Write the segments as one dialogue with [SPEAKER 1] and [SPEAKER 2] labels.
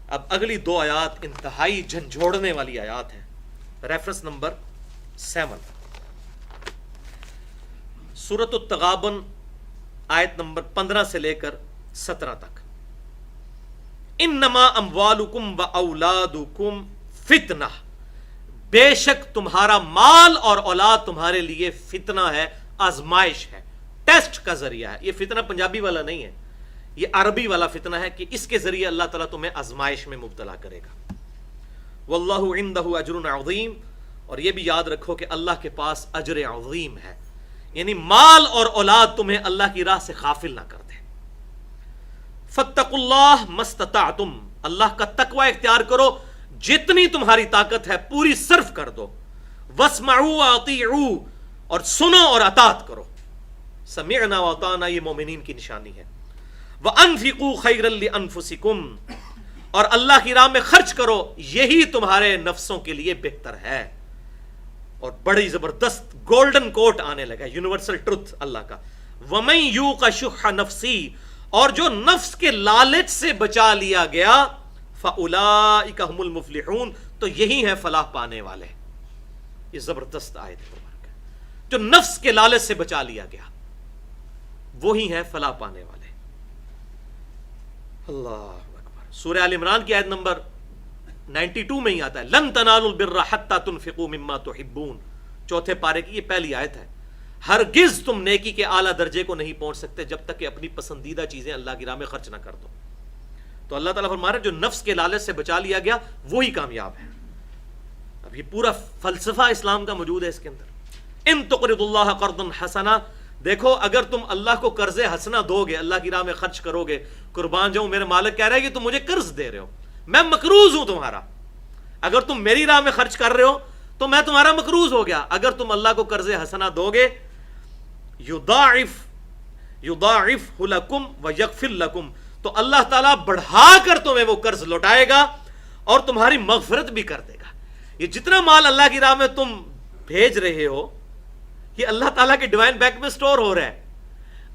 [SPEAKER 1] اب اگلی دو آیات انتہائی جھنجھوڑنے والی آیات ہیں. ریفرنس نمبر 7 سورۃ التغابن آیت نمبر 15 سے لے کر 17 تک. انما اموالکم و اولادکم فتنہ، بے شک تمہارا مال اور اولاد تمہارے لیے فتنہ ہے، آزمائش ہے، ٹیسٹ کا ذریعہ ہے. یہ فتنہ پنجابی والا نہیں ہے، یہ عربی والا فتنہ ہے کہ اس کے ذریعے اللہ تعالیٰ تمہیں آزمائش میں مبتلا کرے گا. واللہ عندہ اجر عظیم، اور یہ بھی یاد رکھو کہ اللہ کے پاس اجر عظیم ہے، یعنی مال اور اولاد تمہیں اللہ کی راہ سے غافل نہ کر دے. فاتقوا اللہ ما استطعتم، اللہ کا تقوی اختیار کرو، جتنی تمہاری طاقت ہے پوری صرف کر دو. واسمعوا واطیعوا، اور سنو اور اطاعت کرو. سمعنا واطعنا یہ مومنین کی نشانی ہے. وانفقوا خیرا لانفسکم، اور اللہ کی راہ میں خرچ کرو، یہی تمہارے نفسوں کے لیے بہتر ہے. اور بڑی زبردست گولڈن کوٹ آنے لگا، یونیورسل ٹروتھ اللہ کا. ومن یوق شح نفسی، اور جو نفس کے لالچ سے بچا لیا گیا، فاولئک هم المفلحون، تو یہی ہے فلاح پانے والے. یہ زبردست آیت مبارک ہے. جو نفس کے لالچ سے بچا لیا گیا وہی ہے فلاح پانے والے. اللہ اکبر. سورہ آل عمران کی آیت نمبر 92 میں ہی آتا ہے، لن تنالوا البر حتى تنفقوا مما تحبون. چوتھے پارے کی یہ پہلی آیت ہے. ہرگز تم نیکی کے اعلیٰ درجے کو نہیں پہنچ سکتے جب تک کہ اپنی پسندیدہ چیزیں اللہ کی راہ میں خرچ نہ کر دو. تو اللہ تعالیٰ فرما رہا ہے جو نفس کے لالچ سے بچا لیا گیا وہی کامیاب ہے. اب یہ پورا فلسفہ اسلام کا موجود ہے اس کے اندر. ان تقرضوا اللہ قرضا حسنا، دیکھو اگر تم اللہ کو قرض حسنا دو گے، اللہ کی راہ میں خرچ کرو گے، قربان جاؤں میرے مالک کہہ رہا ہے کہ تم مجھے قرض دے رہے ہو، میں مقروض ہوں تمہارا. اگر تم میری راہ میں خرچ کر رہے ہو تو میں تمہارا مقروض ہو گیا. اگر تم اللہ کو قرض حسنا دو گے، یضاعف لکم ویغفر لکم، تو اللہ تعالیٰ بڑھا کر تمہیں وہ قرض لوٹائے گا اور تمہاری مغفرت بھی کر دے گا. یہ جتنا مال اللہ کی راہ میں تم بھیج رہے ہو یہ اللہ تعالیٰ کے ڈیوائن بینک میں سٹور ہو رہا ہے.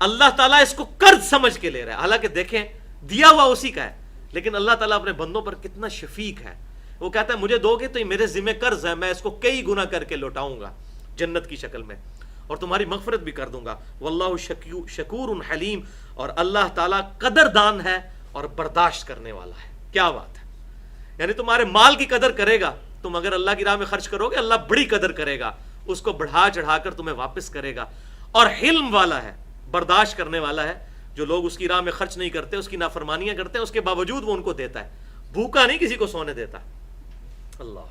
[SPEAKER 1] اللہ تعالیٰ اس کو قرض سمجھ کے لے رہا ہے. حالانکہ دیکھیں دیا ہوا اسی کا ہے، لیکن اللہ تعالیٰ اپنے بندوں پر کتنا شفیق ہے. وہ کہتا ہے مجھے دو گے تو یہ میرے ذمہ قرض ہے، میں اس کو کئی گنا کر کے لوٹاؤں گا جنت کی شکل میں، اور تمہاری مغفرت بھی کر دوں گا. واللہ شکور حلیم، اور اللہ تعالیٰ قدردان ہے اور برداشت کرنے والا ہے. کیا بات ہے، یعنی تمہارے مال کی قدر کرے گا. تم اگر اللہ کی راہ میں خرچ کرو گے اللہ بڑی قدر کرے گا، اس کو بڑھا چڑھا کر تمہیں واپس کرے گا. اور حلم والا ہے، برداشت کرنے والا ہے. جو لوگ اس کی راہ میں خرچ نہیں کرتے، اس کی نافرمانیاں کرتے ہیں، اس کے باوجود وہ ان کو دیتا ہے. بھوکا نہیں کسی کو سونے دیتا. اللہ